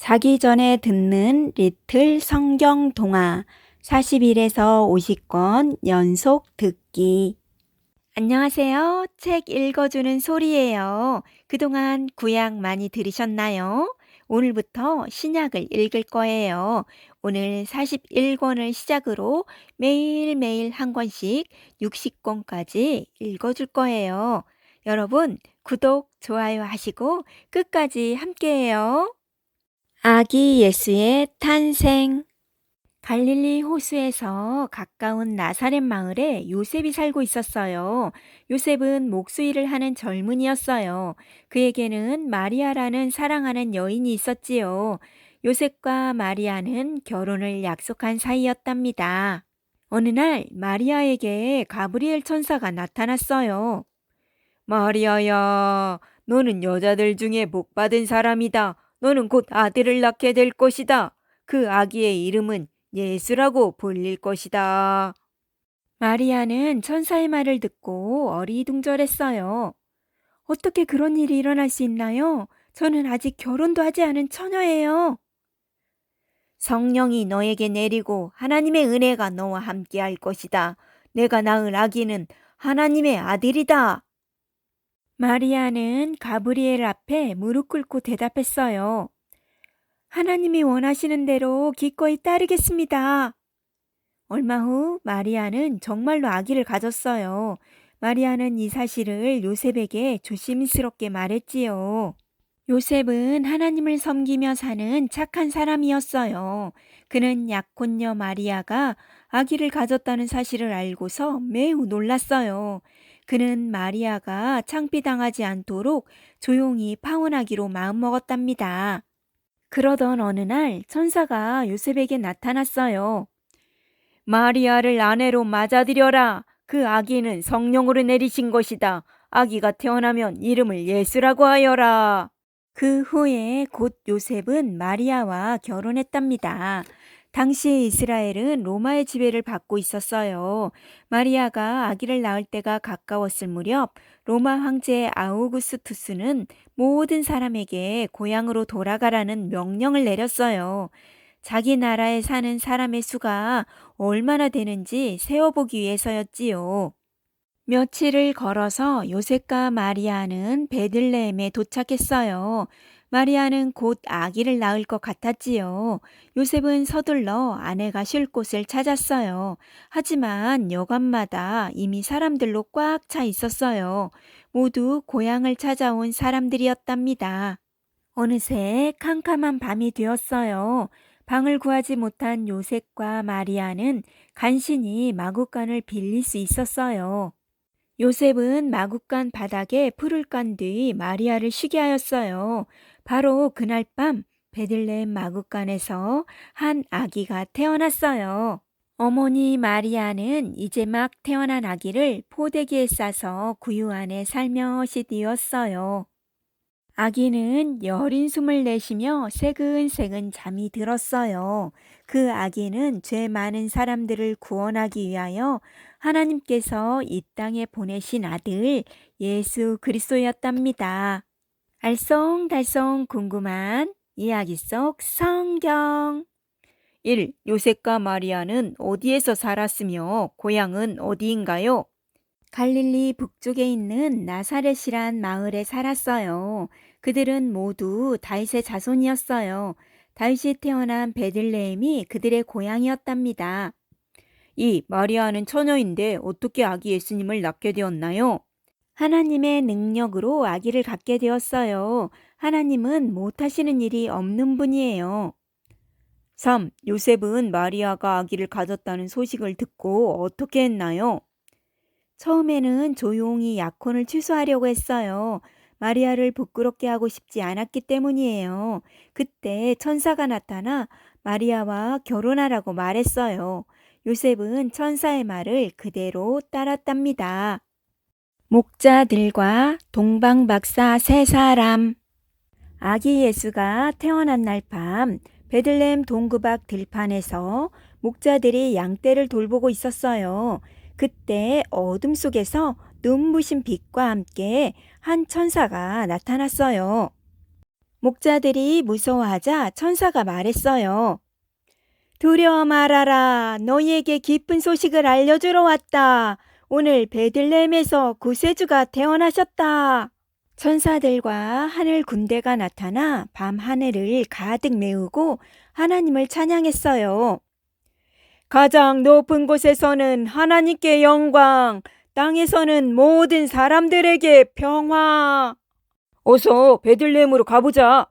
자기 전에 듣는 리틀 성경 동화 40일에서 50권 연속 듣기. 안녕하세요. 책 읽어주는 소리예요. 그동안 구약 많이 들으셨나요? 오늘부터 신약을 읽을 거예요. 오늘 41권을 시작으로 매일매일 한 권씩 60권까지 읽어줄 거예요. 여러분, 구독, 좋아요 하시고 끝까지 함께해요. 아기 예수의 탄생. 갈릴리 호수에서 가까운 나사렛 마을에 요셉이 살고 있었어요. 요셉은 목수일을 하는 젊은이였어요. 그에게는 마리아라는 사랑하는 여인이 있었지요. 요셉과 마리아는 결혼을 약속한 사이였답니다. 어느 날 마리아에게 가브리엘 천사가 나타났어요. 마리아야, 너는 여자들 중에 복받은 사람이다. 너는 곧 아들을 낳게 될 것이다. 그 아기의 이름은 예수라고 불릴 것이다. 마리아는 천사의 말을 듣고 어리둥절했어요. 어떻게 그런 일이 일어날 수 있나요? 저는 아직 결혼도 하지 않은 처녀예요. 성령이 너에게 내리고 하나님의 은혜가 너와 함께 할 것이다. 내가 낳을 아기는 하나님의 아들이다. 마리아는 가브리엘 앞에 무릎 꿇고 대답했어요. 하나님이 원하시는 대로 기꺼이 따르겠습니다. 얼마 후 마리아는 정말로 아기를 가졌어요. 마리아는 이 사실을 요셉에게 조심스럽게 말했지요. 요셉은 하나님을 섬기며 사는 착한 사람이었어요. 그는 약혼녀 마리아가 아기를 가졌다는 사실을 알고서 매우 놀랐어요. 그는 마리아가 창피당하지 않도록 조용히 파혼하기로 마음먹었답니다. 그러던 어느 날 천사가 요셉에게 나타났어요. 마리아를 아내로 맞아들여라. 그 아기는 성령으로 내리신 것이다. 아기가 태어나면 이름을 예수라고 하여라. 그 후에 곧 요셉은 마리아와 결혼했답니다. 당시 이스라엘은 로마의 지배를 받고 있었어요. 마리아가 아기를 낳을 때가 가까웠을 무렵 로마 황제 아우구스투스는 모든 사람에게 고향으로 돌아가라는 명령을 내렸어요. 자기 나라에 사는 사람의 수가 얼마나 되는지 세어보기 위해서였지요. 며칠을 걸어서 요셉과 마리아는 베들레헴에 도착했어요. 마리아는 곧 아기를 낳을 것 같았지요. 요셉은 서둘러 아내가 쉴 곳을 찾았어요. 하지만 여관마다 이미 사람들로 꽉 차 있었어요. 모두 고향을 찾아온 사람들이었답니다. 어느새 캄캄한 밤이 되었어요. 방을 구하지 못한 요셉과 마리아는 간신히 마구간을 빌릴 수 있었어요. 요셉은 마구간 바닥에 풀을 깐 뒤 마리아를 쉬게 하였어요. 바로 그날 밤 베들레헴 마구간에서 한 아기가 태어났어요. 어머니 마리아는 이제 막 태어난 아기를 포대기에 싸서 구유 안에 살며시 띄웠어요. 아기는 여린 숨을 내쉬며 새근새근 잠이 들었어요. 그 아기는 죄 많은 사람들을 구원하기 위하여 하나님께서 이 땅에 보내신 아들 예수 그리스도였답니다. 알쏭달쏭 궁금한 이야기 속 성경. 1. 요셉과 마리아는 어디에서 살았으며 고향은 어디인가요? 갈릴리 북쪽에 있는 나사렛이란 마을에 살았어요. 그들은 모두 다윗의 자손이었어요. 다윗이 태어난 베들레헴이 그들의 고향이었답니다. 이 마리아는 처녀인데 어떻게 아기 예수님을 낳게 되었나요? 하나님의 능력으로 아기를 갖게 되었어요. 하나님은 못하시는 일이 없는 분이에요. 3. 요셉은 마리아가 아기를 가졌다는 소식을 듣고 어떻게 했나요? 처음에는 조용히 약혼을 취소하려고 했어요. 마리아를 부끄럽게 하고 싶지 않았기 때문이에요. 그때 천사가 나타나 마리아와 결혼하라고 말했어요. 요셉은 천사의 말을 그대로 따랐답니다. 목자들과 동방박사 세 사람. 아기 예수가 태어난 날 밤 베들레헴 동구 밖 들판에서 목자들이 양떼를 돌보고 있었어요. 그때 어둠 속에서 눈부신 빛과 함께 한 천사가 나타났어요. 목자들이 무서워하자 천사가 말했어요. 두려워 말아라. 너희에게 기쁜 소식을 알려주러 왔다. 오늘 베들레헴에서 구세주가 태어나셨다. 천사들과 하늘 군대가 나타나 밤 하늘을 가득 메우고 하나님을 찬양했어요. 가장 높은 곳에서는 하나님께 영광, 땅에서는 모든 사람들에게 평화. 어서 베들레헴으로 가보자.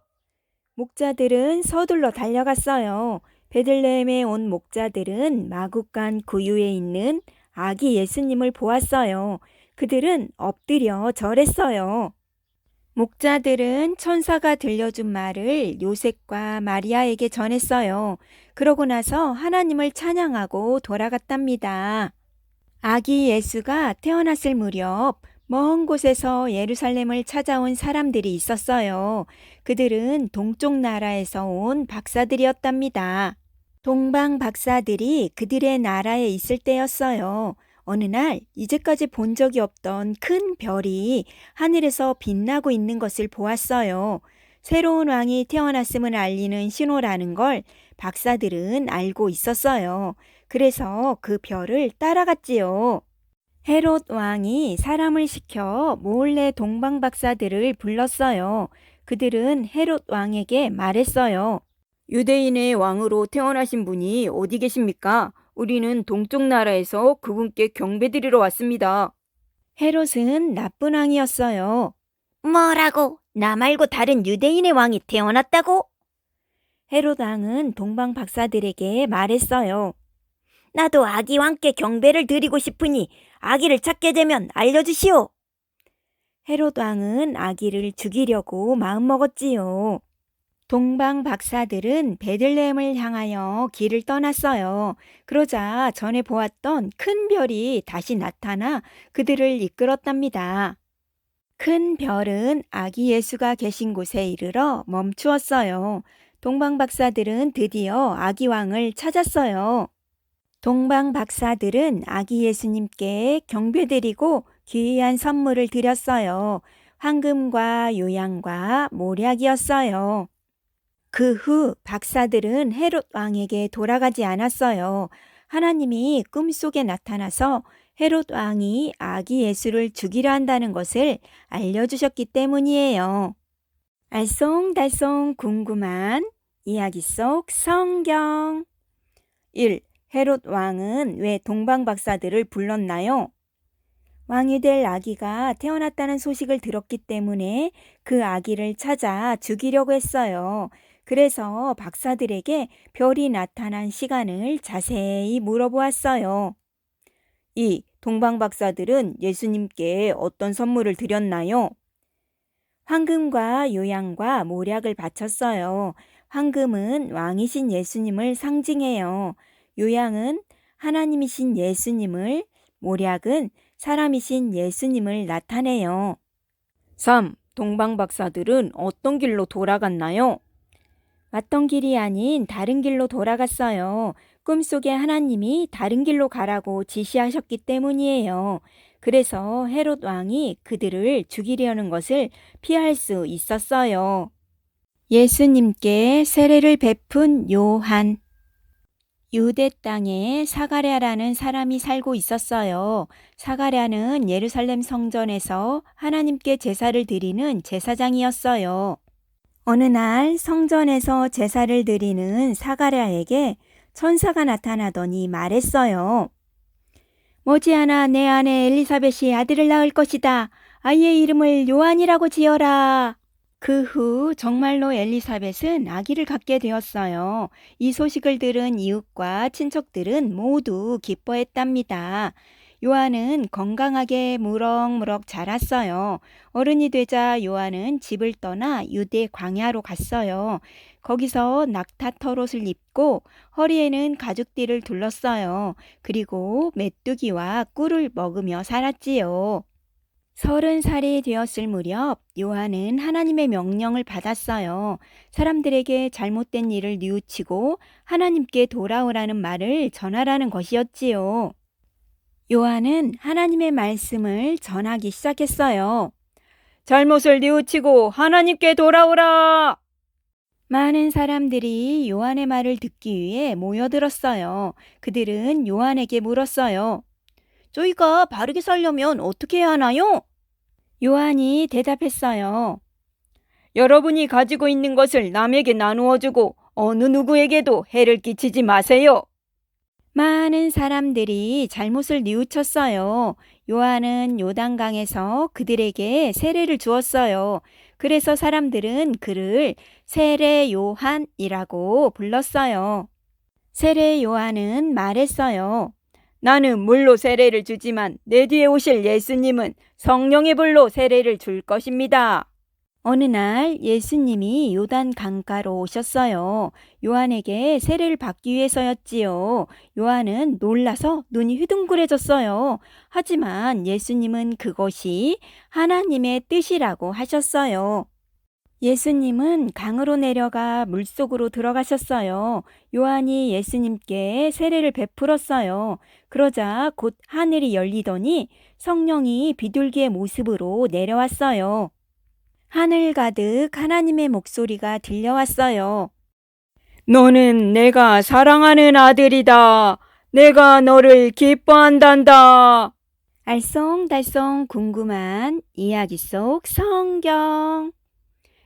목자들은 서둘러 달려갔어요. 베들레헴에 온 목자들은 마구간 구유에 있는 아기 예수님을 보았어요. 그들은 엎드려 절했어요. 목자들은 천사가 들려준 말을 요셉과 마리아에게 전했어요. 그러고 나서 하나님을 찬양하고 돌아갔답니다. 아기 예수가 태어났을 무렵 먼 곳에서 예루살렘을 찾아온 사람들이 있었어요. 그들은 동쪽 나라에서 온 박사들이었답니다. 동방 박사들이 그들의 나라에 있을 때였어요. 어느 날 이제까지 본 적이 없던 큰 별이 하늘에서 빛나고 있는 것을 보았어요. 새로운 왕이 태어났음을 알리는 신호라는 걸 박사들은 알고 있었어요. 그래서 그 별을 따라갔지요. 헤롯 왕이 사람을 시켜 몰래 동방 박사들을 불렀어요. 그들은 헤롯 왕에게 말했어요. 유대인의 왕으로 태어나신 분이 어디 계십니까? 우리는 동쪽 나라에서 그분께 경배드리러 왔습니다. 헤롯은 나쁜 왕이었어요. 뭐라고? 나 말고 다른 유대인의 왕이 태어났다고? 헤롯 왕은 동방 박사들에게 말했어요. 나도 아기 왕께 경배를 드리고 싶으니 아기를 찾게 되면 알려주시오. 헤롯 왕은 아기를 죽이려고 마음먹었지요. 동방 박사들은 베들레헴을 향하여 길을 떠났어요. 그러자 전에 보았던 큰 별이 다시 나타나 그들을 이끌었답니다. 큰 별은 아기 예수가 계신 곳에 이르러 멈추었어요. 동방 박사들은 드디어 아기 왕을 찾았어요. 동방 박사들은 아기 예수님께 경배드리고 귀한 선물을 드렸어요. 황금과 요양과 모략이었어요. 그 후 박사들은 헤롯 왕에게 돌아가지 않았어요. 하나님이 꿈속에 나타나서 헤롯 왕이 아기 예수를 죽이려 한다는 것을 알려주셨기 때문이에요. 알쏭달쏭 궁금한 이야기 속 성경 1. 헤롯 왕은 왜 동방 박사들을 불렀나요? 왕이 될 아기가 태어났다는 소식을 들었기 때문에 그 아기를 찾아 죽이려고 했어요. 그래서 박사들에게 별이 나타난 시간을 자세히 물어보았어요. 2. 동방 박사들은 예수님께 어떤 선물을 드렸나요? 황금과 요양과 모략을 바쳤어요. 황금은 왕이신 예수님을 상징해요. 요양은 하나님이신 예수님을, 모략은 사람이신 예수님을 나타내요. 3. 동방 박사들은 어떤 길로 돌아갔나요? 왔던 길이 아닌 다른 길로 돌아갔어요. 꿈속에 하나님이 다른 길로 가라고 지시하셨기 때문이에요. 그래서 헤롯 왕이 그들을 죽이려는 것을 피할 수 있었어요. 예수님께 세례를 베푼 요한. 유대 땅에 사가랴라는 사람이 살고 있었어요. 사가랴는 예루살렘 성전에서 하나님께 제사를 드리는 제사장이었어요. 어느 날 성전에서 제사를 드리는 사가랴에게 천사가 나타나더니 말했어요. 머지않아 내 아내 엘리사벳이 아들을 낳을 것이다. 아이의 이름을 요한이라고 지어라. 그 후 정말로 엘리사벳은 아기를 갖게 되었어요. 이 소식을 들은 이웃과 친척들은 모두 기뻐했답니다. 요한은 건강하게 무럭무럭 자랐어요. 어른이 되자 요한은 집을 떠나 유대 광야로 갔어요. 거기서 낙타 털옷을 입고 허리에는 가죽띠를 둘렀어요. 그리고 메뚜기와 꿀을 먹으며 살았지요. 30살이 되었을 무렵 요한은 하나님의 명령을 받았어요. 사람들에게 잘못된 일을 뉘우치고 하나님께 돌아오라는 말을 전하라는 것이었지요. 요한은 하나님의 말씀을 전하기 시작했어요. 잘못을 뉘우치고 하나님께 돌아오라! 많은 사람들이 요한의 말을 듣기 위해 모여들었어요. 그들은 요한에게 물었어요. 저희가 바르게 살려면 어떻게 해야 하나요? 요한이 대답했어요. 여러분이 가지고 있는 것을 남에게 나누어 주고 어느 누구에게도 해를 끼치지 마세요. 많은 사람들이 잘못을 뉘우쳤어요. 요한은 요단강에서 그들에게 세례를 주었어요. 그래서 사람들은 그를 세례 요한이라고 불렀어요. 세례 요한은 말했어요. 나는 물로 세례를 주지만 내 뒤에 오실 예수님은 성령의 불로 세례를 줄 것입니다. 어느 날 예수님이 요단 강가로 오셨어요. 요한에게 세례를 받기 위해서였지요. 요한은 놀라서 눈이 휘둥그레졌어요. 하지만 예수님은 그것이 하나님의 뜻이라고 하셨어요. 예수님은 강으로 내려가 물속으로 들어가셨어요. 요한이 예수님께 세례를 베풀었어요. 그러자 곧 하늘이 열리더니 성령이 비둘기의 모습으로 내려왔어요. 하늘 가득 하나님의 목소리가 들려왔어요. 너는 내가 사랑하는 아들이다. 내가 너를 기뻐한단다. 알쏭달쏭 궁금한 이야기 속 성경.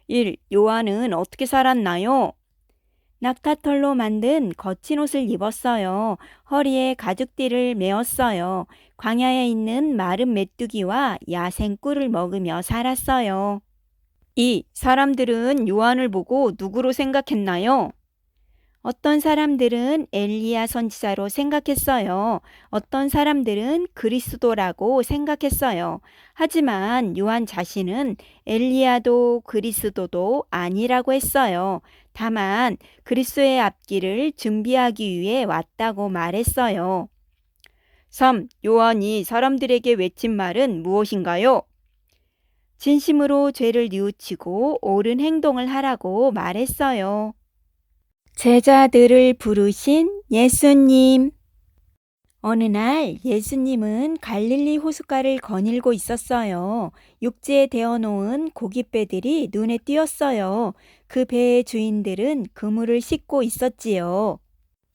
1. 요한은 어떻게 살았나요? 낙타털로 만든 거친 옷을 입었어요. 허리에 가죽띠를 메었어요. 광야에 있는 마른 메뚜기와 야생꿀을 먹으며 살았어요. 2. 사람들은 요한을 보고 누구로 생각했나요? 어떤 사람들은 엘리야 선지자로 생각했어요. 어떤 사람들은 그리스도라고 생각했어요. 하지만 요한 자신은 엘리야도 그리스도도 아니라고 했어요. 다만 그리스도의 앞길을 준비하기 위해 왔다고 말했어요. 3. 요한이 사람들에게 외친 말은 무엇인가요? 진심으로 죄를 뉘우치고 옳은 행동을 하라고 말했어요. 제자들을 부르신 예수님. 어느 날 예수님은 갈릴리 호숫가를 거닐고 있었어요. 육지에 데워놓은 고깃배들이 눈에 띄었어요. 그 배의 주인들은 그물을 싣고 있었지요.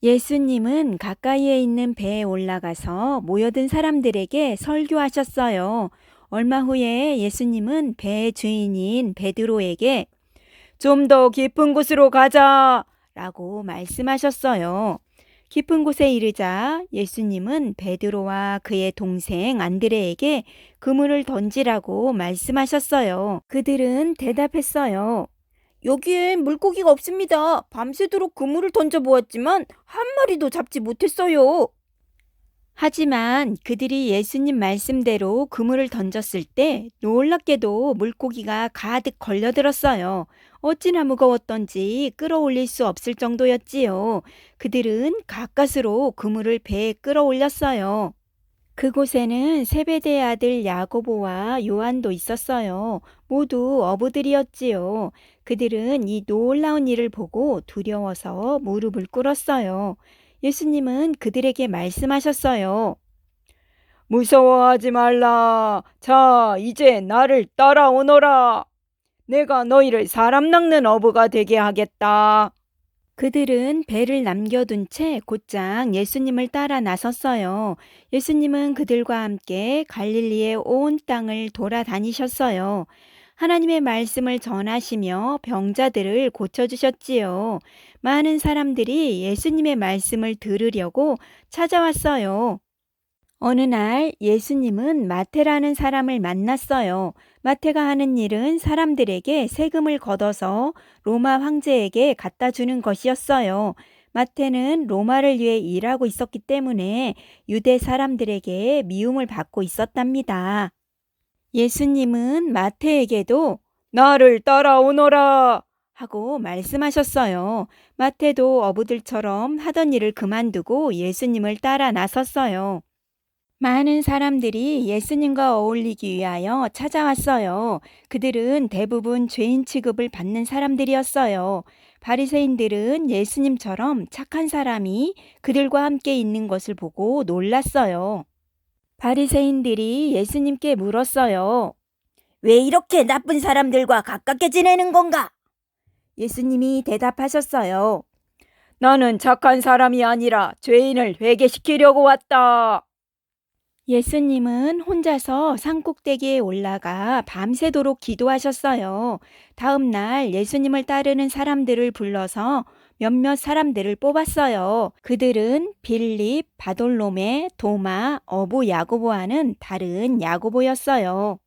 예수님은 가까이에 있는 배에 올라가서 모여든 사람들에게 설교하셨어요. 얼마 후에 예수님은 배의 주인인 베드로에게 좀 더 깊은 곳으로 가자 라고 말씀하셨어요. 깊은 곳에 이르자 예수님은 베드로와 그의 동생 안드레에게 그물을 던지라고 말씀하셨어요. 그들은 대답했어요. 여기엔 물고기가 없습니다. 밤새도록 그물을 던져보았지만 한 마리도 잡지 못했어요. 하지만 그들이 예수님 말씀대로 그물을 던졌을 때 놀랍게도 물고기가 가득 걸려들었어요. 어찌나 무거웠던지 끌어올릴 수 없을 정도였지요. 그들은 가까스로 그물을 배에 끌어올렸어요. 그곳에는 세베대의 아들 야고보와 요한도 있었어요. 모두 어부들이었지요. 그들은 이 놀라운 일을 보고 두려워서 무릎을 꿇었어요. 예수님은 그들에게 말씀하셨어요. 무서워하지 말라. 자, 이제 나를 따라오너라. 내가 너희를 사람 낚는 어부가 되게 하겠다. 그들은 배를 남겨둔 채 곧장 예수님을 따라 나섰어요. 예수님은 그들과 함께 갈릴리의 온 땅을 돌아다니셨어요. 하나님의 말씀을 전하시며 병자들을 고쳐주셨지요. 많은 사람들이 예수님의 말씀을 들으려고 찾아왔어요. 어느 날 예수님은 마태라는 사람을 만났어요. 마태가 하는 일은 사람들에게 세금을 걷어서 로마 황제에게 갖다 주는 것이었어요. 마태는 로마를 위해 일하고 있었기 때문에 유대 사람들에게 미움을 받고 있었답니다. 예수님은 마태에게도 나를 따라오너라 하고 말씀하셨어요. 마태도 어부들처럼 하던 일을 그만두고 예수님을 따라 나섰어요. 많은 사람들이 예수님과 어울리기 위하여 찾아왔어요. 그들은 대부분 죄인 취급을 받는 사람들이었어요. 바리새인들은 예수님처럼 착한 사람이 그들과 함께 있는 것을 보고 놀랐어요. 바리새인들이 예수님께 물었어요. 왜 이렇게 나쁜 사람들과 가깝게 지내는 건가? 예수님이 대답하셨어요. 나는 착한 사람이 아니라 죄인을 회개시키려고 왔다. 예수님은 혼자서 산꼭대기에 올라가 밤새도록 기도하셨어요. 다음 날 예수님을 따르는 사람들을 불러서 몇몇 사람들을 뽑았어요. 그들은 빌립, 바돌로메, 도마, 어부 야고보와는 다른 야고보였어요.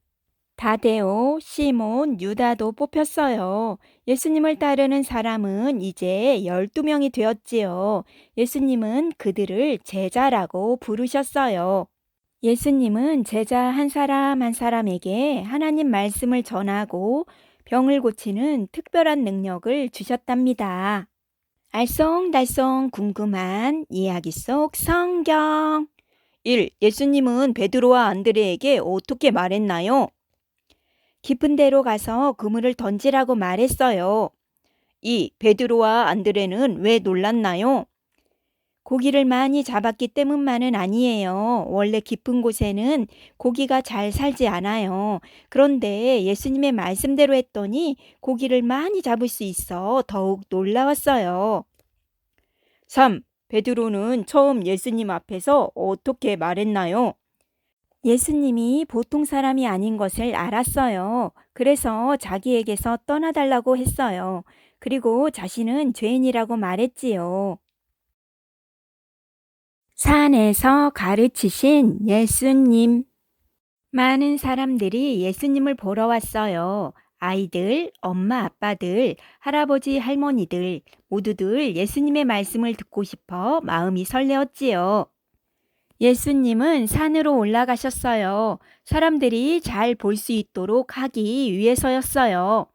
다데오, 시몬, 유다도 뽑혔어요. 예수님을 따르는 사람은 이제 12명이 되었지요. 예수님은 그들을 제자라고 부르셨어요. 예수님은 제자 한 사람 한 사람에게 하나님 말씀을 전하고 병을 고치는 특별한 능력을 주셨답니다. 알쏭달쏭 궁금한 이야기 속 성경 1. 예수님은 베드로와 안드레에게 어떻게 말했나요? 깊은 데로 가서 그물을 던지라고 말했어요. 2. 베드로와 안드레는 왜 놀랐나요? 고기를 많이 잡았기 때문만은 아니에요. 원래 깊은 곳에는 고기가 잘 살지 않아요. 그런데 예수님의 말씀대로 했더니 고기를 많이 잡을 수 있어 더욱 놀라웠어요. 3. 베드로는 처음 예수님 앞에서 어떻게 말했나요? 예수님이 보통 사람이 아닌 것을 알았어요. 그래서 자기에게서 떠나달라고 했어요. 그리고 자신은 죄인이라고 말했지요. 산에서 가르치신 예수님. 많은 사람들이 예수님을 보러 왔어요. 아이들, 엄마, 아빠들, 할아버지, 할머니들 모두들 예수님의 말씀을 듣고 싶어 마음이 설레었지요. 예수님은 산으로 올라가셨어요. 사람들이 잘 볼 수 있도록 하기 위해서였어요.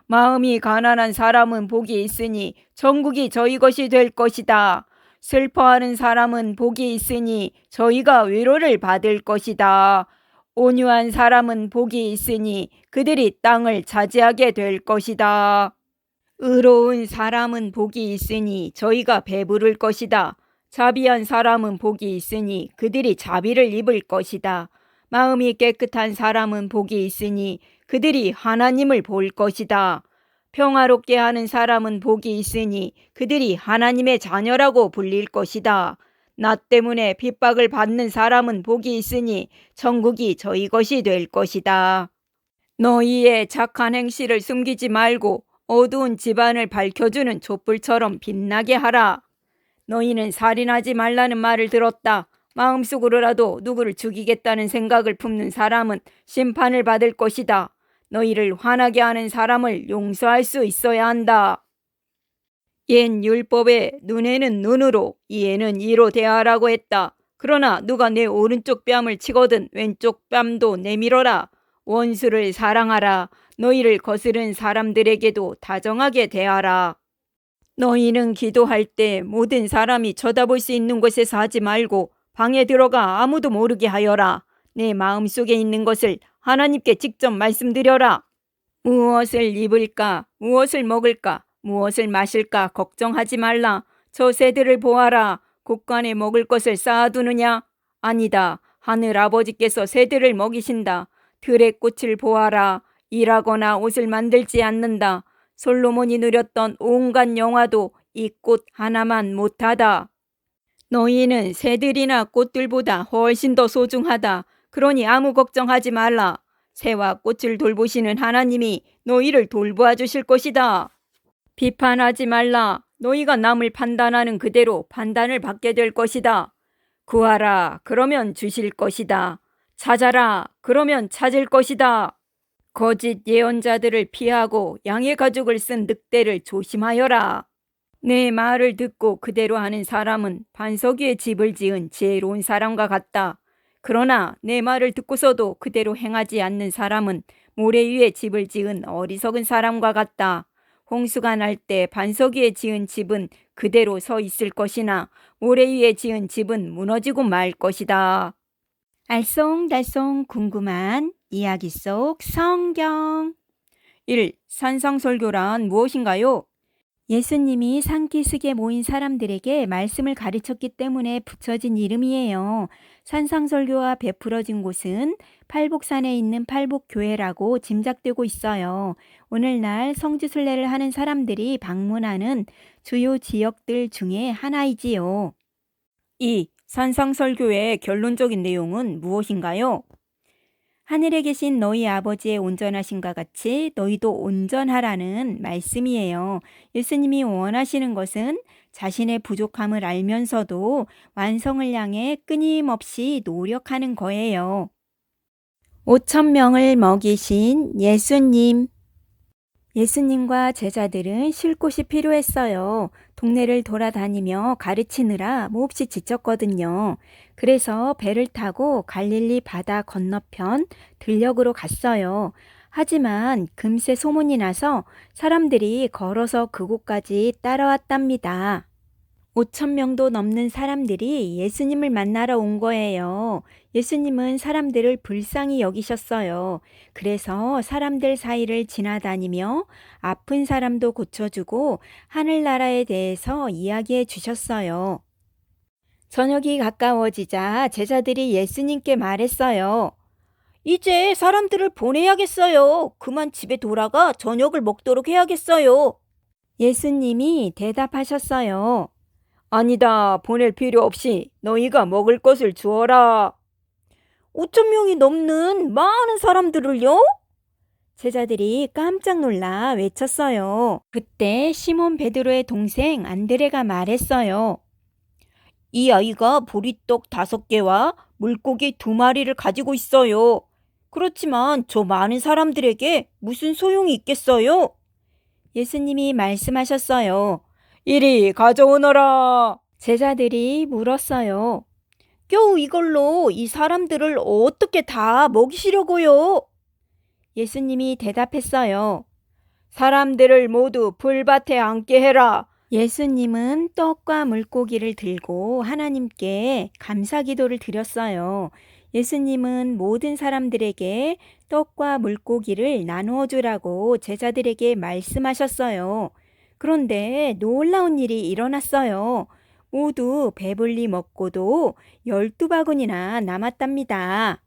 마음이 가난한 사람은 복이 있으니 천국이 저희 것이 될 것이다. 슬퍼하는 사람은 복이 있으니 저희가 위로를 받을 것이다. 온유한 사람은 복이 있으니 그들이 땅을 차지하게 될 것이다. 의로운 사람은 복이 있으니 저희가 배부를 것이다. 자비한 사람은 복이 있으니 그들이 자비를 입을 것이다. 마음이 깨끗한 사람은 복이 있으니 그들이 하나님을 볼 것이다. 평화롭게 하는 사람은 복이 있으니 그들이 하나님의 자녀라고 불릴 것이다. 나 때문에 핍박을 받는 사람은 복이 있으니 천국이 저희 것이 될 것이다. 너희의 착한 행실을 숨기지 말고 어두운 집안을 밝혀주는 촛불처럼 빛나게 하라. 너희는 살인하지 말라는 말을 들었다. 마음속으로라도 누구를 죽이겠다는 생각을 품는 사람은 심판을 받을 것이다. 너희를 화나게 하는 사람을 용서할 수 있어야 한다. 옛 율법에 눈에는 눈으로 이에는 이로 대하라고 했다. 그러나 누가 내 오른쪽 뺨을 치거든 왼쪽 뺨도 내밀어라. 원수를 사랑하라. 너희를 거스른 사람들에게도 다정하게 대하라. 너희는 기도할 때 모든 사람이 쳐다볼 수 있는 곳에서 하지 말고 방에 들어가 아무도 모르게 하여라. 내 마음속에 있는 것을 하나님께 직접 말씀드려라. 무엇을 입을까, 무엇을 먹을까, 무엇을 마실까 걱정하지 말라. 저 새들을 보아라. 곳간에 먹을 것을 쌓아두느냐? 아니다. 하늘 아버지께서 새들을 먹이신다. 들의 꽃을 보아라. 일하거나 옷을 만들지 않는다. 솔로몬이 누렸던 온갖 영화도 이 꽃 하나만 못하다. 너희는 새들이나 꽃들보다 훨씬 더 소중하다. 그러니 아무 걱정하지 말라. 새와 꽃을 돌보시는 하나님이 너희를 돌보아 주실 것이다. 비판하지 말라. 너희가 남을 판단하는 그대로 판단을 받게 될 것이다. 구하라. 그러면 주실 것이다. 찾아라. 그러면 찾을 것이다. 거짓 예언자들을 피하고 양의 가죽을 쓴 늑대를 조심하여라. 내 말을 듣고 그대로 하는 사람은 반석 위에 집을 지은 지혜로운 사람과 같다. 그러나 내 말을 듣고서도 그대로 행하지 않는 사람은 모래 위에 집을 지은 어리석은 사람과 같다. 홍수가 날 때 반석 위에 지은 집은 그대로 서 있을 것이나 모래 위에 지은 집은 무너지고 말 것이다. 알쏭달쏭 궁금한 이야기 속 성경 1. 산상설교란 무엇인가요? 예수님이 산기슭에 모인 사람들에게 말씀을 가르쳤기 때문에 붙여진 이름이에요. 산상설교가 베풀어진 곳은 팔복산에 있는 팔복교회라고 짐작되고 있어요. 오늘날 성지순례를 하는 사람들이 방문하는 주요 지역들 중에 하나이지요. 이 산상설교의 결론적인 내용은 무엇인가요? 하늘에 계신 너희 아버지의 온전하심과 같이 너희도 온전하라는 말씀이에요. 예수님이 원하시는 것은 자신의 부족함을 알면서도 완성을 향해 끊임없이 노력하는 거예요. 5천 명을 먹이신 예수님. 예수님과 제자들은 쉴 곳이 필요했어요. 동네를 돌아다니며 가르치느라 몹시 지쳤거든요. 그래서 배를 타고 갈릴리 바다 건너편 들녘으로 갔어요. 하지만 금세 소문이 나서 사람들이 걸어서 그곳까지 따라왔답니다. 5천 명도 넘는 사람들이 예수님을 만나러 온 거예요. 예수님은 사람들을 불쌍히 여기셨어요. 그래서 사람들 사이를 지나다니며 아픈 사람도 고쳐주고 하늘나라에 대해서 이야기해 주셨어요. 저녁이 가까워지자 제자들이 예수님께 말했어요. 이제 사람들을 보내야겠어요. 그만 집에 돌아가 저녁을 먹도록 해야겠어요. 예수님이 대답하셨어요. 아니다, 보낼 필요 없이 너희가 먹을 것을 주어라. 5천 명이 넘는 많은 사람들을요? 제자들이 깜짝 놀라 외쳤어요. 그때 시몬 베드로의 동생 안드레가 말했어요. 이 아이가 보리떡 5개와 물고기 2마리를 가지고 있어요. 그렇지만 저 많은 사람들에게 무슨 소용이 있겠어요? 예수님이 말씀하셨어요. 이리 가져오너라. 제자들이 물었어요. 겨우 이걸로 이 사람들을 어떻게 다 먹이시려고요? 예수님이 대답했어요. 사람들을 모두 불밭에 앉게 해라. 예수님은 떡과 물고기를 들고 하나님께 감사 기도를 드렸어요. 예수님은 모든 사람들에게 떡과 물고기를 나누어 주라고 제자들에게 말씀하셨어요. 그런데 놀라운 일이 일어났어요. 모두 배불리 먹고도 12바구니나 남았답니다.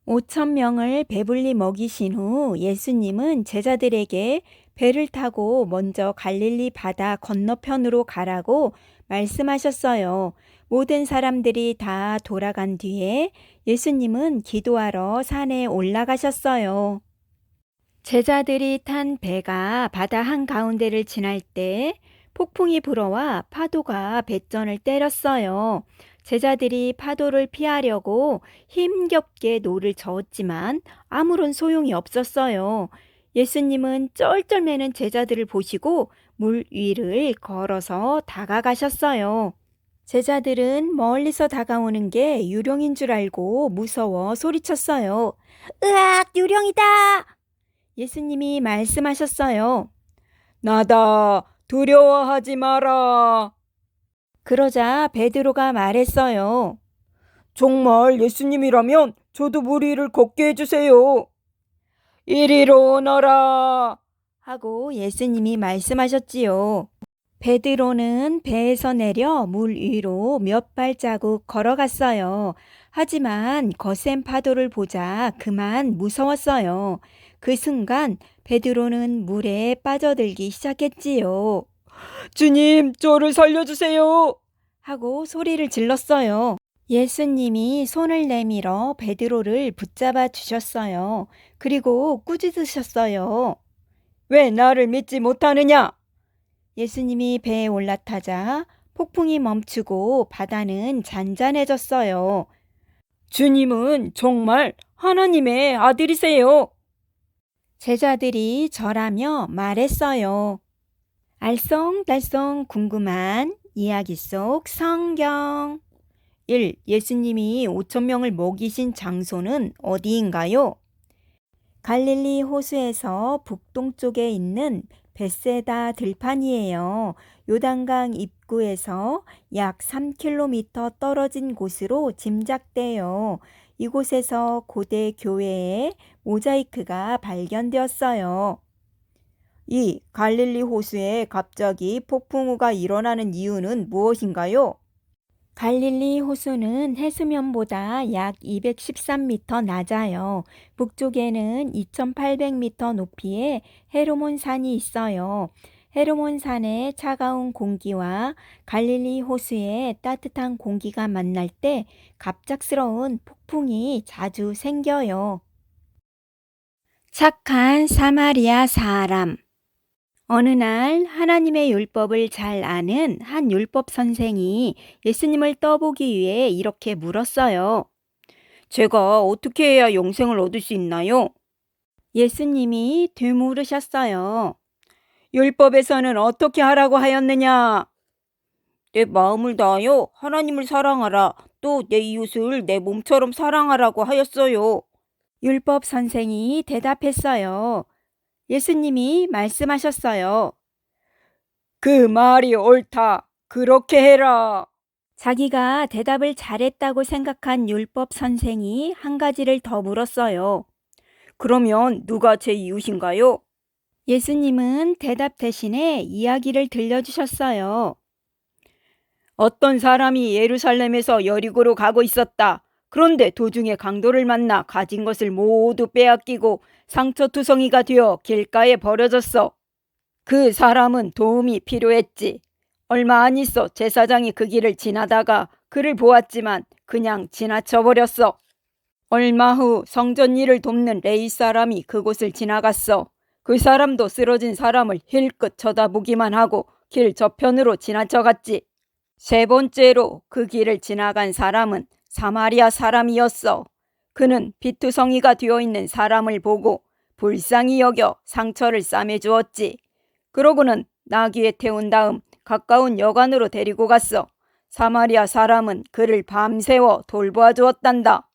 5천 명을 배불리 먹이신 후 예수님은 제자들에게 배를 타고 먼저 갈릴리 바다 건너편으로 가라고 말씀하셨어요. 모든 사람들이 다 돌아간 뒤에 예수님은 기도하러 산에 올라가셨어요. 제자들이 탄 배가 바다 한가운데를 지날 때 폭풍이 불어와 파도가 뱃전을 때렸어요. 제자들이 파도를 피하려고 힘겹게 노를 저었지만 아무런 소용이 없었어요. 예수님은 쩔쩔매는 제자들을 보시고 물 위를 걸어서 다가가셨어요. 제자들은 멀리서 다가오는 게 유령인 줄 알고 무서워 소리쳤어요. 으악, 유령이다! 예수님이 말씀하셨어요. 나다, 두려워하지 마라. 그러자 베드로가 말했어요. 정말 예수님이라면 저도 물 위를 걷게 해주세요. 이리로 오너라. 하고 예수님이 말씀하셨지요. 베드로는 배에서 내려 물 위로 몇 발자국 걸어갔어요. 하지만 거센 파도를 보자 그만 무서웠어요. 그 순간 베드로는 물에 빠져들기 시작했지요. 주님, 저를 살려주세요. 하고 소리를 질렀어요. 예수님이 손을 내밀어 베드로를 붙잡아 주셨어요. 그리고 꾸짖으셨어요. 왜 나를 믿지 못하느냐? 예수님이 배에 올라타자 폭풍이 멈추고 바다는 잔잔해졌어요. 주님은 정말 하나님의 아들이세요. 제자들이 절하며 말했어요. 알쏭달쏭 궁금한 이야기 속 성경. 1. 예수님이 5천 명을 먹이신 장소는 어디인가요? 갈릴리 호수에서 북동쪽에 있는 벳세다 들판이에요. 요단강 입구에서 약 3km 떨어진 곳으로 짐작돼요. 이곳에서 고대 교회의 모자이크가 발견되었어요. 이 갈릴리 호수에 갑자기 폭풍우가 일어나는 이유는 무엇인가요? 갈릴리 호수는 해수면보다 약 213m 낮아요. 북쪽에는 2800m 높이의 헤르몬 산이 있어요. 헤르몬 산의 차가운 공기와 갈릴리 호수의 따뜻한 공기가 만날 때 갑작스러운 폭풍이 자주 생겨요. 착한 사마리아 사람. 어느 날 하나님의 율법을 잘 아는 한 율법 선생이 예수님을 떠보기 위해 이렇게 물었어요. 제가 어떻게 해야 영생을 얻을 수 있나요? 예수님이 되물으셨어요. 율법에서는 어떻게 하라고 하였느냐? 내 마음을 다하여 하나님을 사랑하라. 또 내 이웃을 내 몸처럼 사랑하라고 하였어요. 율법 선생이 대답했어요. 예수님이 말씀하셨어요. 그 말이 옳다. 그렇게 해라. 자기가 대답을 잘했다고 생각한 율법 선생이 한 가지를 더 물었어요. 그러면 누가 제 이웃인가요? 예수님은 대답 대신에 이야기를 들려주셨어요. 어떤 사람이 예루살렘에서 여리고로 가고 있었다. 그런데 도중에 강도를 만나 가진 것을 모두 빼앗기고 상처투성이가 되어 길가에 버려졌어. 그 사람은 도움이 필요했지. 얼마 안 있어 제사장이 그 길을 지나다가 그를 보았지만 그냥 지나쳐버렸어. 얼마 후 성전 일을 돕는 레위 사람이 그곳을 지나갔어. 그 사람도 쓰러진 사람을 힐끗 쳐다보기만 하고 길 저편으로 지나쳐갔지. 세 번째로 그 길을 지나간 사람은 사마리아 사람이었어. 그는 피투성이가 되어 있는 사람을 보고 불쌍히 여겨 상처를 싸매주었지. 그러고는 나귀에 태운 다음 가까운 여관으로 데리고 갔어. 사마리아 사람은 그를 밤새워 돌보아 주었단다.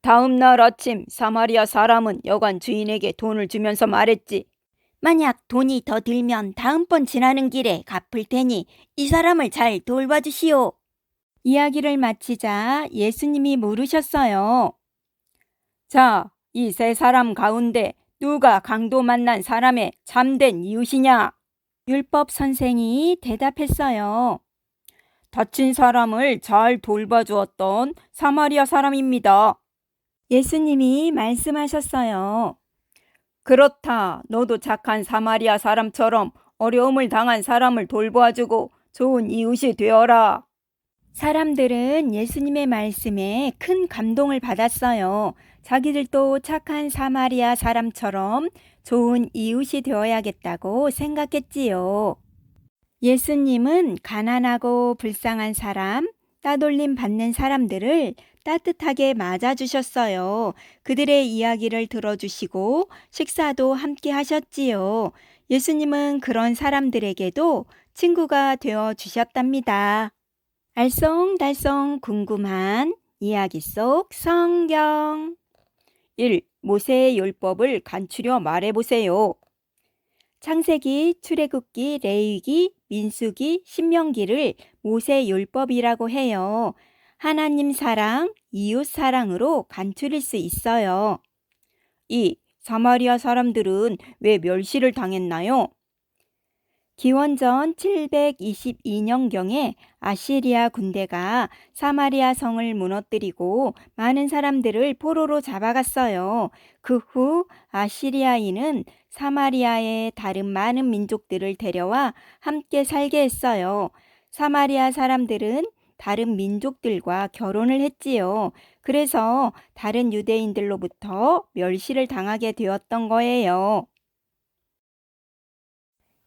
다음 날 아침 사마리아 사람은 여관 주인에게 돈을 주면서 말했지. 만약 돈이 더 들면 다음번 지나는 길에 갚을 테니 이 사람을 잘 돌봐주시오. 이야기를 마치자 예수님이 물으셨어요. 자, 이 세 사람 가운데 누가 강도 만난 사람의 참된 이웃이냐? 율법 선생이 대답했어요. 다친 사람을 잘 돌봐주었던 사마리아 사람입니다. 예수님이 말씀하셨어요. 그렇다. 너도 착한 사마리아 사람처럼 어려움을 당한 사람을 돌보아주고 좋은 이웃이 되어라. 사람들은 예수님의 말씀에 큰 감동을 받았어요. 자기들도 착한 사마리아 사람처럼 좋은 이웃이 되어야겠다고 생각했지요. 예수님은 가난하고 불쌍한 사람, 따돌림 받는 사람들을 따뜻하게 맞아주셨어요. 그들의 이야기를 들어주시고 식사도 함께 하셨지요. 예수님은 그런 사람들에게도 친구가 되어 주셨답니다. 알쏭달쏭 궁금한 이야기 속 성경 1. 모세의 율법을 간추려 말해보세요. 창세기, 출애굽기, 레위기, 민수기, 신명기를 모세 율법이라고 해요. 하나님 사랑, 이웃 사랑으로 간추릴 수 있어요. 2. 사마리아 사람들은 왜 멸시를 당했나요? 기원전 722년경에 아시리아 군대가 사마리아 성을 무너뜨리고 많은 사람들을 포로로 잡아갔어요. 그 후 아시리아인은 사마리아의 다른 많은 민족들을 데려와 함께 살게 했어요. 사마리아 사람들은 다른 민족들과 결혼을 했지요. 그래서 다른 유대인들로부터 멸시를 당하게 되었던 거예요.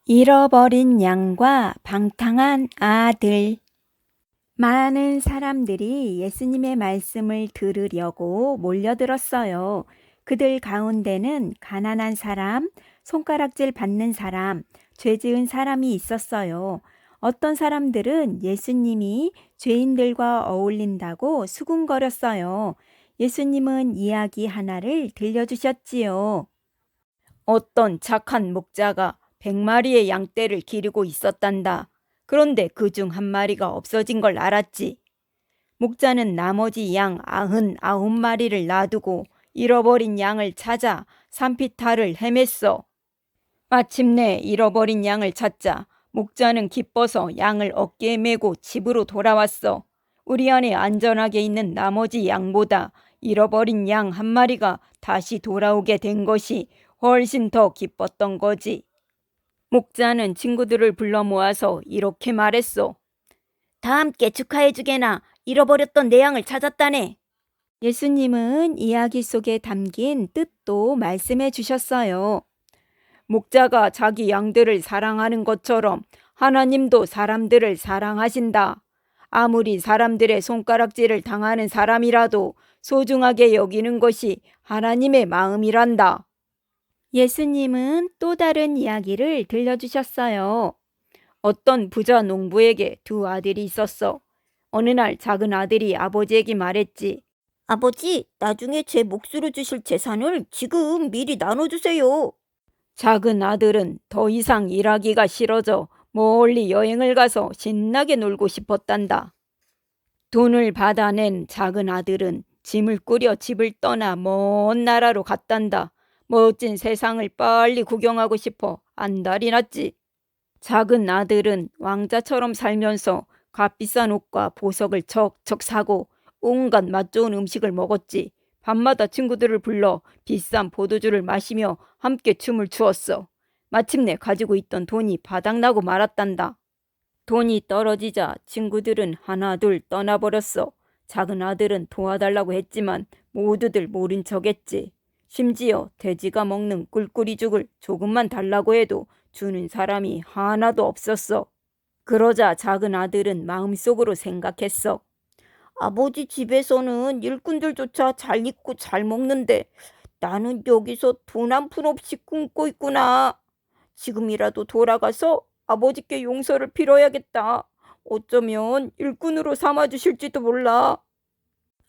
잃어버린 양과 방탕한 아들. 많은 사람들이 예수님의 말씀을 들으려고 몰려들었어요. 그들 가운데는 가난한 사람, 손가락질 받는 사람, 죄 지은 사람이 있었어요. 어떤 사람들은 예수님이 죄인들과 어울린다고 수군거렸어요. 예수님은 이야기 하나를 들려주셨지요. 어떤 착한 목자가 100마리의 양떼를 기르고 있었단다. 그런데 그중 한 마리가 없어진 걸 알았지. 목자는 나머지 양 99마리를 놔두고 잃어버린 양을 찾아 산비탈을 헤맸어. 마침내 잃어버린 양을 찾자 목자는 기뻐서 양을 어깨에 메고 집으로 돌아왔어. 우리 안에 안전하게 있는 나머지 양보다 잃어버린 양 한 마리가 다시 돌아오게 된 것이 훨씬 더 기뻤던 거지. 목자는 친구들을 불러 모아서 이렇게 말했어. 다 함께 축하해주게나. 잃어버렸던 내 양을 찾았다네. 예수님은 이야기 속에 담긴 뜻도 말씀해 주셨어요. 목자가 자기 양들을 사랑하는 것처럼 하나님도 사람들을 사랑하신다. 아무리 사람들의 손가락질을 당하는 사람이라도 소중하게 여기는 것이 하나님의 마음이란다. 예수님은 또 다른 이야기를 들려주셨어요. 어떤 부자 농부에게 두 아들이 있었어. 어느 날 작은 아들이 아버지에게 말했지. 아버지, 나중에 제 몫으로 주실 재산을 지금 미리 나눠주세요. 작은 아들은 더 이상 일하기가 싫어져 멀리 여행을 가서 신나게 놀고 싶었단다. 돈을 받아낸 작은 아들은 짐을 꾸려 집을 떠나 먼 나라로 갔단다. 멋진 세상을 빨리 구경하고 싶어 안달이 났지. 작은 아들은 왕자처럼 살면서 값비싼 옷과 보석을 척척 사고 온갖 맛 좋은 음식을 먹었지. 밤마다 친구들을 불러 비싼 포도주를 마시며 함께 춤을 추었어. 마침내 가지고 있던 돈이 바닥나고 말았단다. 돈이 떨어지자 친구들은 하나둘 떠나버렸어. 작은 아들은 도와달라고 했지만 모두들 모른 척했지. 심지어 돼지가 먹는 꿀꿀이죽을 조금만 달라고 해도 주는 사람이 하나도 없었어. 그러자 작은 아들은 마음속으로 생각했어. 아버지 집에서는 일꾼들조차 잘 입고 잘 먹는데 나는 여기서 돈 한 푼 없이 굶고 있구나. 지금이라도 돌아가서 아버지께 용서를 빌어야겠다. 어쩌면 일꾼으로 삼아주실지도 몰라.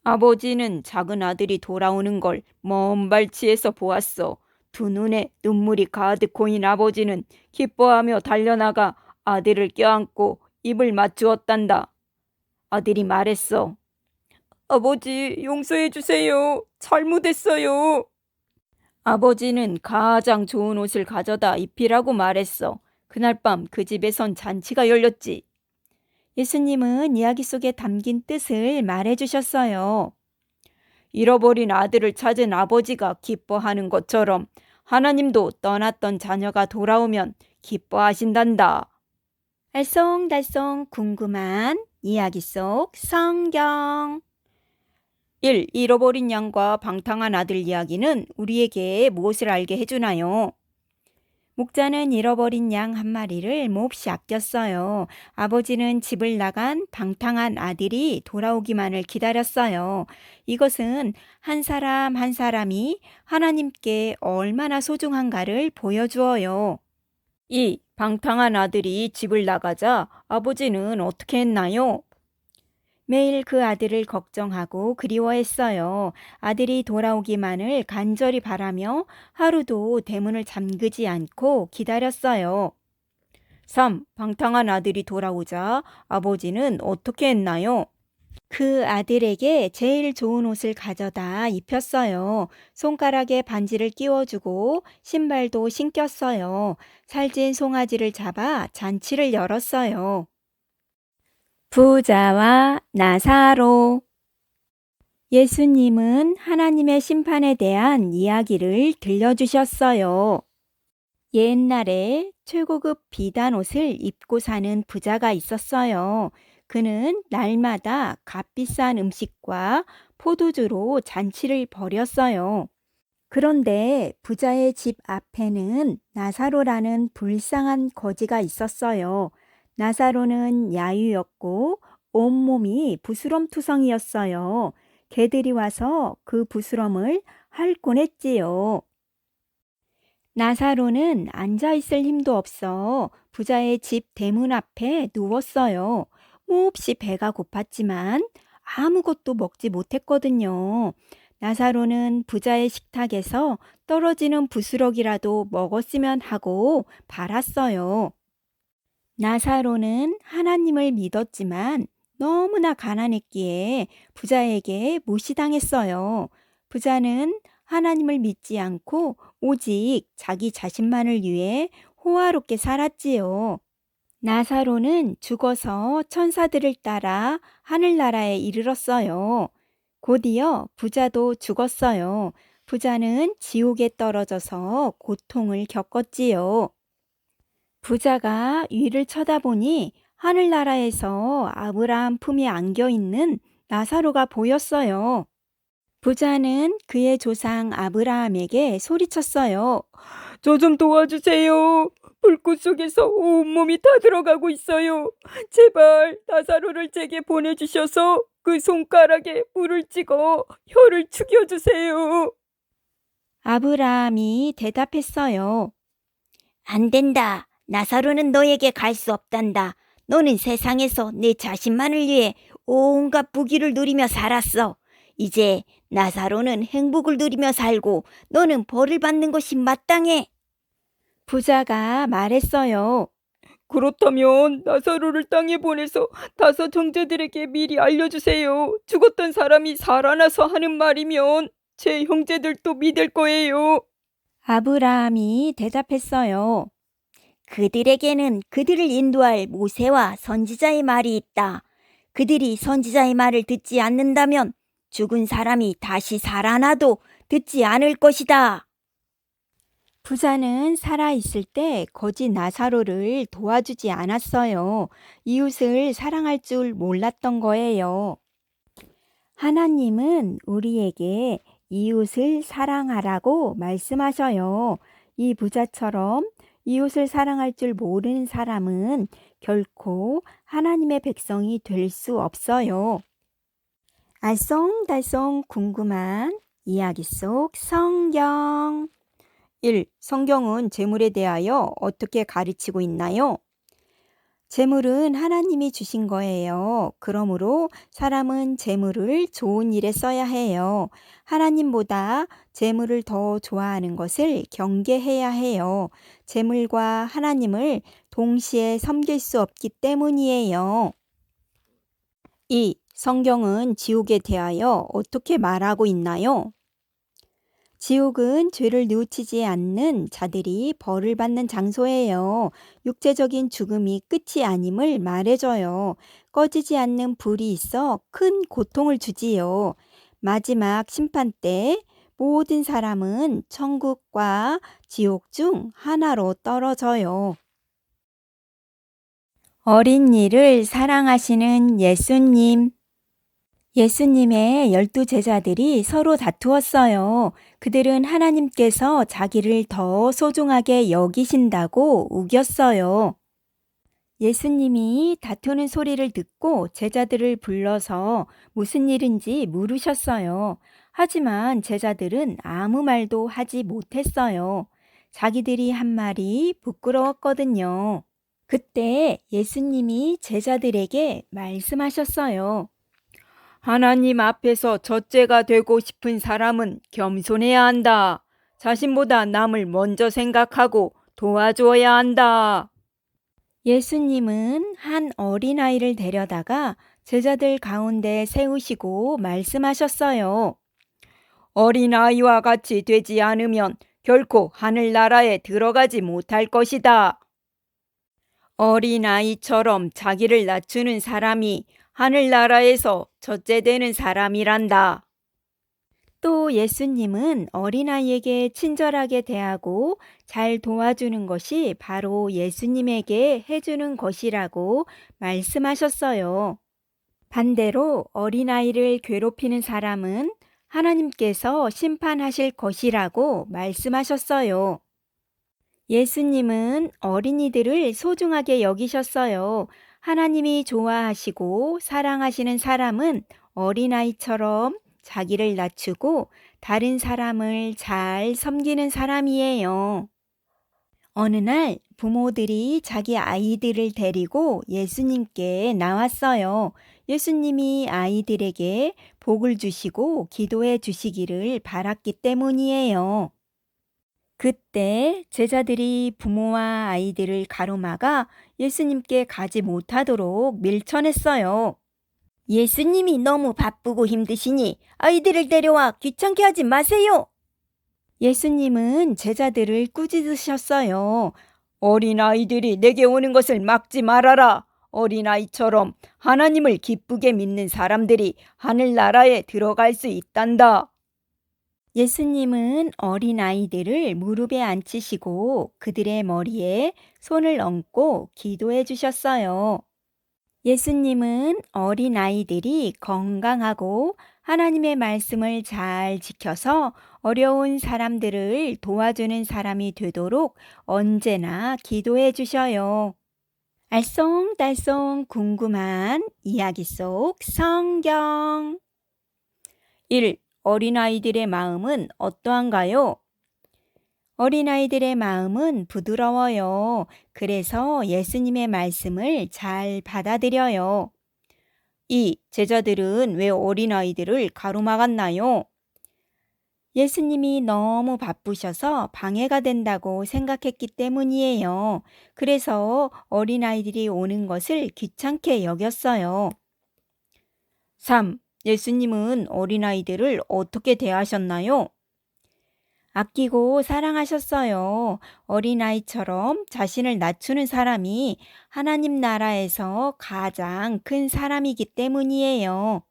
아버지는 작은 아들이 돌아오는 걸 먼 발치에서 보았어. 두 눈에 눈물이 가득 고인 아버지는 기뻐하며 달려나가 아들을 껴안고 입을 맞추었단다. 아들이 말했어. 아버지, 용서해 주세요. 잘못했어요. 아버지는 가장 좋은 옷을 가져다 입히라고 말했어. 그날 밤 그 집에선 잔치가 열렸지. 예수님은 이야기 속에 담긴 뜻을 말해주셨어요. 잃어버린 아들을 찾은 아버지가 기뻐하는 것처럼 하나님도 떠났던 자녀가 돌아오면 기뻐하신단다. 알쏭달쏭 궁금한 이야기 속 성경. 1. 잃어버린 양과 방탕한 아들 이야기는 우리에게 무엇을 알게 해주나요? 목자는 잃어버린 양 한 마리를 몹시 아꼈어요. 아버지는 집을 나간 방탕한 아들이 돌아오기만을 기다렸어요. 이것은 한 사람 한 사람이 하나님께 얼마나 소중한가를 보여주어요. 2. 방탕한 아들이 집을 나가자 아버지는 어떻게 했나요? 매일 그 아들을 걱정하고 그리워했어요. 아들이 돌아오기만을 간절히 바라며 하루도 대문을 잠그지 않고 기다렸어요. 3. 방탕한 아들이 돌아오자 아버지는 어떻게 했나요? 그 아들에게 제일 좋은 옷을 가져다 입혔어요. 손가락에 반지를 끼워주고 신발도 신겼어요. 살찐 송아지를 잡아 잔치를 열었어요. 부자와 나사로. 예수님은 하나님의 심판에 대한 이야기를 들려주셨어요. 옛날에 최고급 비단 옷을 입고 사는 부자가 있었어요. 그는 날마다 값비싼 음식과 포도주로 잔치를 벌였어요. 그런데 부자의 집 앞에는 나사로라는 불쌍한 거지가 있었어요. 나사로는 야유였고 온몸이 부스럼투성이었어요. 개들이 와서 그 부스럼을 핥곤 했지요. 나사로는 앉아있을 힘도 없어 부자의 집 대문 앞에 누웠어요. 몹시 배가 고팠지만 아무것도 먹지 못했거든요. 나사로는 부자의 식탁에서 떨어지는 부스러기라도 먹었으면 하고 바랐어요. 나사로는 하나님을 믿었지만 너무나 가난했기에 부자에게 무시당했어요. 부자는 하나님을 믿지 않고 오직 자기 자신만을 위해 호화롭게 살았지요. 나사로는 죽어서 천사들을 따라 하늘나라에 이르렀어요. 곧이어 부자도 죽었어요. 부자는 지옥에 떨어져서 고통을 겪었지요. 부자가 위를 쳐다보니 하늘나라에서 아브라함 품에 안겨 있는 나사로가 보였어요. 부자는 그의 조상 아브라함에게 소리쳤어요. 저 좀 도와주세요. 불꽃 속에서 온몸이 다 들어가고 있어요. 제발 나사로를 제게 보내주셔서 그 손가락에 물을 찍어 혀를 죽여주세요. 아브라함이 대답했어요. 안 된다. 나사로는 너에게 갈 수 없단다. 너는 세상에서 내 자신만을 위해 온갖 부귀를 누리며 살았어. 이제 나사로는 행복을 누리며 살고 너는 벌을 받는 것이 마땅해. 부자가 말했어요. 그렇다면 나사로를 땅에 보내서 5 형제들에게 미리 알려주세요. 죽었던 사람이 살아나서 하는 말이면 제 형제들도 믿을 거예요. 아브라함이 대답했어요. 그들에게는 그들을 인도할 모세와 선지자의 말이 있다. 그들이 선지자의 말을 듣지 않는다면 죽은 사람이 다시 살아나도 듣지 않을 것이다. 부자는 살아있을 때 거지 나사로를 도와주지 않았어요. 이웃을 사랑할 줄 몰랐던 거예요. 하나님은 우리에게 이웃을 사랑하라고 말씀하셔요. 이 부자처럼 이웃을 사랑할 줄 모르는 사람은 결코 하나님의 백성이 될 수 없어요. 알쏭달쏭 궁금한 이야기 속 성경. 1. 성경은 재물에 대하여 어떻게 가르치고 있나요? 재물은 하나님이 주신 거예요. 그러므로 사람은 재물을 좋은 일에 써야 해요. 하나님보다 재물을 더 좋아하는 것을 경계해야 해요. 재물과 하나님을 동시에 섬길 수 없기 때문이에요. 2. 성경은 지옥에 대하여 어떻게 말하고 있나요? 지옥은 죄를 뉘우치지 않는 자들이 벌을 받는 장소예요. 육체적인 죽음이 끝이 아님을 말해줘요. 꺼지지 않는 불이 있어 큰 고통을 주지요. 마지막 심판 때 모든 사람은 천국과 지옥 중 하나로 떨어져요. 어린이를 사랑하시는 예수님. 예수님의 12 제자들이 서로 다투었어요. 그들은 하나님께서 자기를 더 소중하게 여기신다고 우겼어요. 예수님이 다투는 소리를 듣고 제자들을 불러서 무슨 일인지 물으셨어요. 하지만 제자들은 아무 말도 하지 못했어요. 자기들이 한 말이 부끄러웠거든요. 그때 예수님이 제자들에게 말씀하셨어요. 하나님 앞에서 첫째가 되고 싶은 사람은 겸손해야 한다. 자신보다 남을 먼저 생각하고 도와주어야 한다. 예수님은 한 어린아이를 데려다가 제자들 가운데 세우시고 말씀하셨어요. 어린아이와 같이 되지 않으면 결코 하늘나라에 들어가지 못할 것이다. 어린아이처럼 자기를 낮추는 사람이 하늘나라에서 첫째 되는 사람이란다. 또 예수님은 어린아이에게 친절하게 대하고 잘 도와주는 것이 바로 예수님에게 해주는 것이라고 말씀하셨어요. 반대로 어린아이를 괴롭히는 사람은 하나님께서 심판하실 것이라고 말씀하셨어요. 예수님은 어린이들을 소중하게 여기셨어요. 하나님이 좋아하시고 사랑하시는 사람은 어린아이처럼 자기를 낮추고 다른 사람을 잘 섬기는 사람이에요. 어느 날 부모들이 자기 아이들을 데리고 예수님께 나왔어요. 예수님이 아이들에게 복을 주시고 기도해 주시기를 바랐기 때문이에요. 그때 제자들이 부모와 아이들을 가로막아 예수님께 가지 못하도록 밀쳐냈어요. 예수님이 너무 바쁘고 힘드시니 아이들을 데려와 귀찮게 하지 마세요. 예수님은 제자들을 꾸짖으셨어요. 어린아이들이 내게 오는 것을 막지 말아라. 어린아이처럼 하나님을 기쁘게 믿는 사람들이 하늘나라에 들어갈 수 있단다. 예수님은 어린아이들을 무릎에 앉히시고 그들의 머리에 손을 얹고 기도해 주셨어요. 예수님은 어린아이들이 건강하고 하나님의 말씀을 잘 지켜서 어려운 사람들을 도와주는 사람이 되도록 언제나 기도해 주셔요. 알쏭달쏭 궁금한 이야기 속 성경. 1. 어린아이들의 마음은 어떠한가요? 어린아이들의 마음은 부드러워요. 그래서 예수님의 말씀을 잘 받아들여요. 2. 제자들은 왜 어린아이들을 가로막았나요? 예수님이 너무 바쁘셔서 방해가 된다고 생각했기 때문이에요. 그래서 어린아이들이 오는 것을 귀찮게 여겼어요. 3. 예수님은 어린아이들을 어떻게 대하셨나요? 아끼고 사랑하셨어요. 어린아이처럼 자신을 낮추는 사람이 하나님 나라에서 가장 큰 사람이기 때문이에요.